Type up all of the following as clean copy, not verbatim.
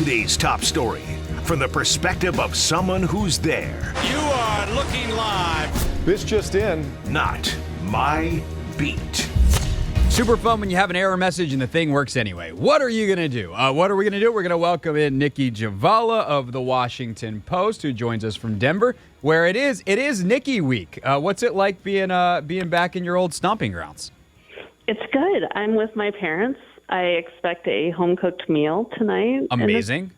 Today's top story from the perspective of someone who's there. You are looking live. This just in. Not my beat. Super fun when you have an error message and the thing works anyway. What are you going to do? What are we going to do? We're going to welcome in Nicki Jhabvala of the Washington Post, who joins us from Denver, where it is Nicki week. What's it like being back in your old stomping grounds? It's good. I'm with my parents. I expect a home-cooked meal tonight. Amazing.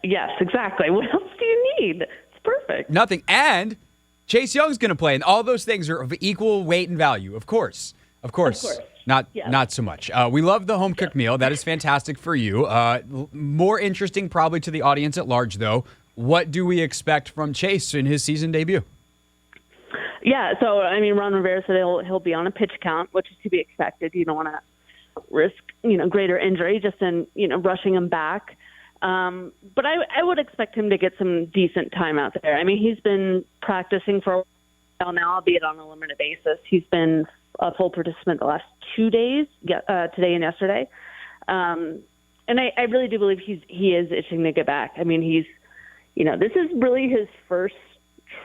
Yes, exactly. What else do you need? It's perfect. Nothing. And Chase Young's going to play, and all those things are of equal weight and value, of course. Of course. Not so much. We love the home cooked meal. That is fantastic for you. More interesting probably to the audience at large, though. What do we expect from Chase in his season debut? Yeah, so, Ron Rivera said he'll be on a pitch count, which is to be expected. You don't want to risk, greater injury just in, rushing him back. But I would expect him to get some decent time out there. He's been practicing for a while now, albeit on a limited basis. He's been a full participant the last 2 days, today and yesterday. And I really do believe he is itching to get back. He's, this is really his first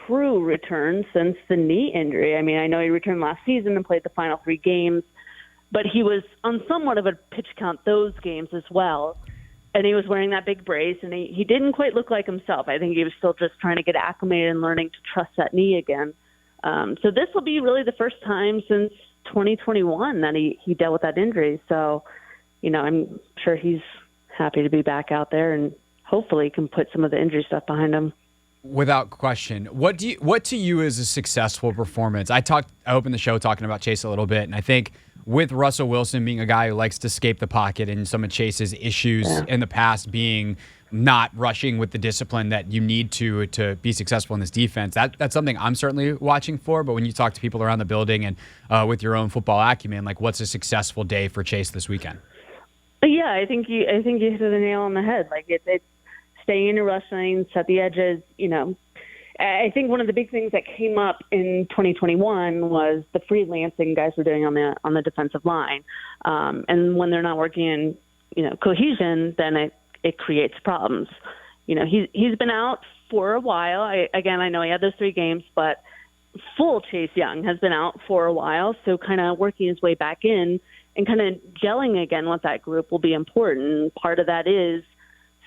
true return since the knee injury. I know he returned last season and played the final 3 games, but he was on somewhat of a pitch count those games as well. And he was wearing that big brace, and he didn't quite look like himself. I think he was still just trying to get acclimated and learning to trust that knee again. So this will be really the first time since 2021 that he dealt with that injury. So, I'm sure he's happy to be back out there and hopefully can put some of the injury stuff behind him. Without question. What to you is a successful performance? I opened the show talking about Chase a little bit, and I think with Russell Wilson being a guy who likes to escape the pocket and some of Chase's issues in the past being not rushing with the discipline that you need to be successful in this defense, that's something I'm certainly watching for. But when you talk to people around the building and with your own football acumen, what's a successful day for Chase this weekend? Yeah, I think you hit the nail on the head. It's staying in your rush lane, set the edges. I think one of the big things that came up in 2021 was the freelancing guys were doing on the defensive line, and when they're not working in cohesion, then it creates problems. He's been out for a while. I know he had those 3 games, but full Chase Young has been out for a while. So kind of working his way back in and kind of gelling again with that group will be important. Part of that is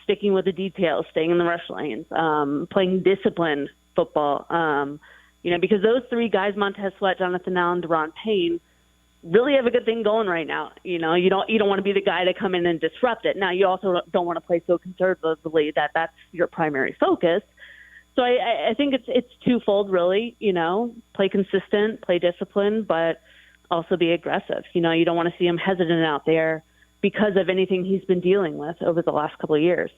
sticking with the details, staying in the rush lanes, playing disciplined football. Because those 3 guys, Montez Sweat, Jonathan Allen, Deron Payne, really have a good thing going right now. You don't want to be the guy to come in and disrupt it. Now, you also don't want to play so conservatively that that's your primary focus. So I think it's twofold, really. Play consistent, play disciplined, but also be aggressive. You don't want to see him hesitant out there because of anything he's been dealing with over the last couple of years.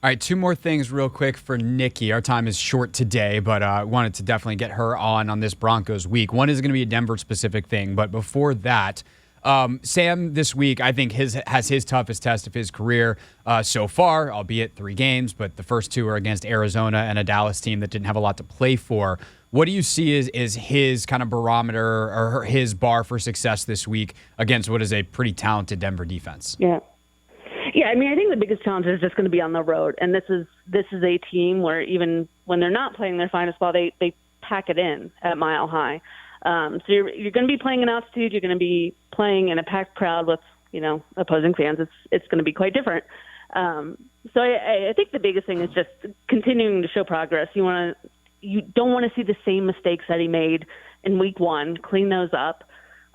All right, 2 more things real quick for Nicki. Our time is short today, but I wanted to definitely get her on this Broncos week. One is going to be a Denver-specific thing, but before that, Sam this week, I think, has his toughest test of his career so far, albeit 3 games, but the first 2 are against Arizona and a Dallas team that didn't have a lot to play for. What do you see is his kind of barometer or his bar for success this week against what is a pretty talented Denver defense? Yeah, I think the biggest challenge is just going to be on the road, and this is a team where even when they're not playing their finest ball, they pack it in at Mile High. So you're going to be playing in altitude. You're going to be playing in a packed crowd with opposing fans. It's going to be quite different. So I think the biggest thing is just continuing to show progress. You don't want to see the same mistakes that he made in week 1. Clean those up,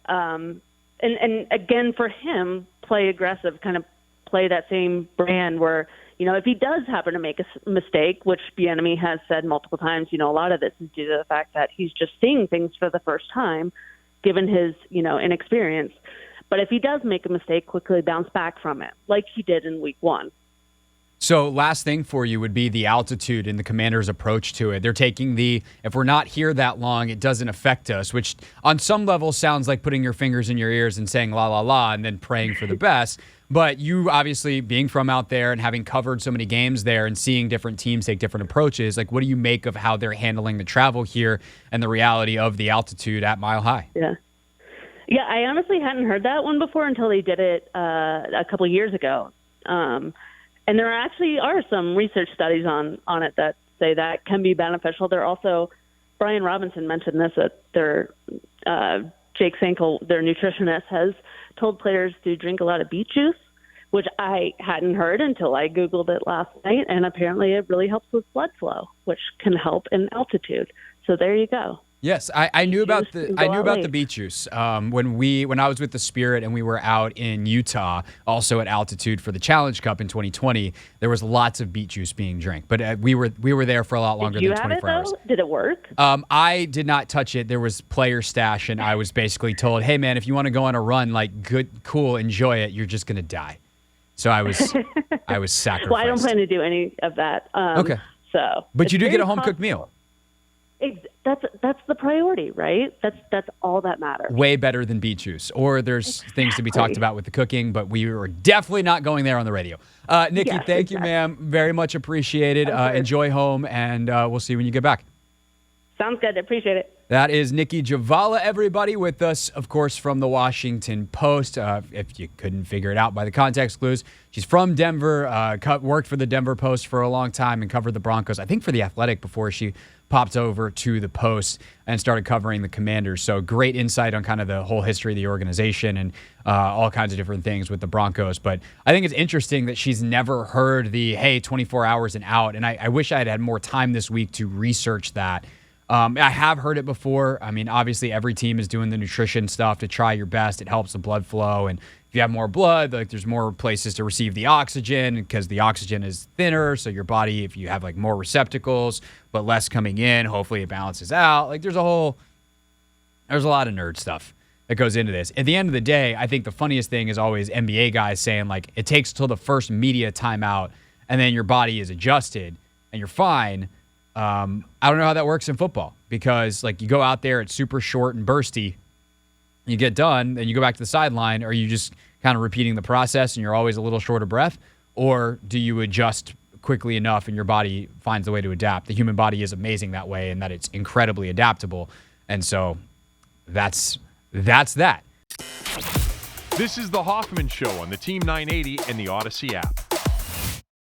and again for him, play aggressive, kind of play that same brand where, if he does happen to make a mistake, which Bieniemy has said multiple times, a lot of this is due to the fact that he's just seeing things for the first time, given his, inexperience. But if he does make a mistake, quickly bounce back from it, like he did in week 1. So last thing for you would be the altitude and the Commanders' approach to it. They're taking if we're not here that long, it doesn't affect us, which on some level sounds like putting your fingers in your ears and saying la, la, la, and then praying for the best. But you obviously being from out there and having covered so many games there and seeing different teams take different approaches, what do you make of how they're handling the travel here and the reality of the altitude at Mile High? Yeah, I honestly hadn't heard that one before until they did it a couple of years ago. And there actually are some research studies on it that say that can be beneficial. There also, Brian Robinson mentioned this, that Jake Sankel, their nutritionist, has told players to drink a lot of beet juice, which I hadn't heard until I Googled it last night. And apparently it really helps with blood flow, which can help in altitude. So there you go. Yes, I knew about the beet juice when I was with the Spirit and we were out in Utah, also at altitude for the Challenge Cup in 2020. There was lots of beet juice being drank, but we were there for a lot longer than 24 hours. Did it work? I did not touch it. There was player stash, and I was basically told, "Hey man, if you want to go on a run, like good, cool, enjoy it. You're just gonna die." So I was sacrificed. Well, I don't plan to do any of that. Okay. But you do get a home cooked meal. That's the priority, right? That's all that matters. Way better than beet juice. Or there's things to be talked about with the cooking, but we were definitely not going there on the radio. Nicki, thank you, ma'am. Very much appreciated. Enjoy home, and we'll see you when you get back. Sounds good. Appreciate it. That is Nicki Jhabvala, everybody, with us, of course, from the Washington Post. If you couldn't figure it out by the context clues, she's from Denver, worked for the Denver Post for a long time and covered the Broncos, I think for The Athletic, before she popped over to the Post and started covering the Commanders. So great insight on kind of the whole history of the organization and all kinds of different things with the Broncos. But I think it's interesting that she's never heard the, hey, 24 hours and out. And I wish I had had more time this week to research that. I have heard it before. I mean, obviously every team is doing the nutrition stuff to try your best. It helps the blood flow. And if you have more blood, like there's more places to receive the oxygen because the oxygen is thinner. So your body, if you have like more receptacles, but less coming in, hopefully it balances out. Like there's a lot of nerd stuff that goes into this. At the end of the day, I think the funniest thing is always NBA guys saying like it takes till the first media timeout and then your body is adjusted and you're fine. I don't know how that works in football because like you go out there, it's super short and bursty. You get done, then you go back to the sideline. Are you just kind of repeating the process and you're always a little short of breath? Or do you adjust quickly enough and your body finds a way to adapt? The human body is amazing that way and that it's incredibly adaptable. And so that's that. This is the Hoffman Show on the Team 980 and the Odyssey app.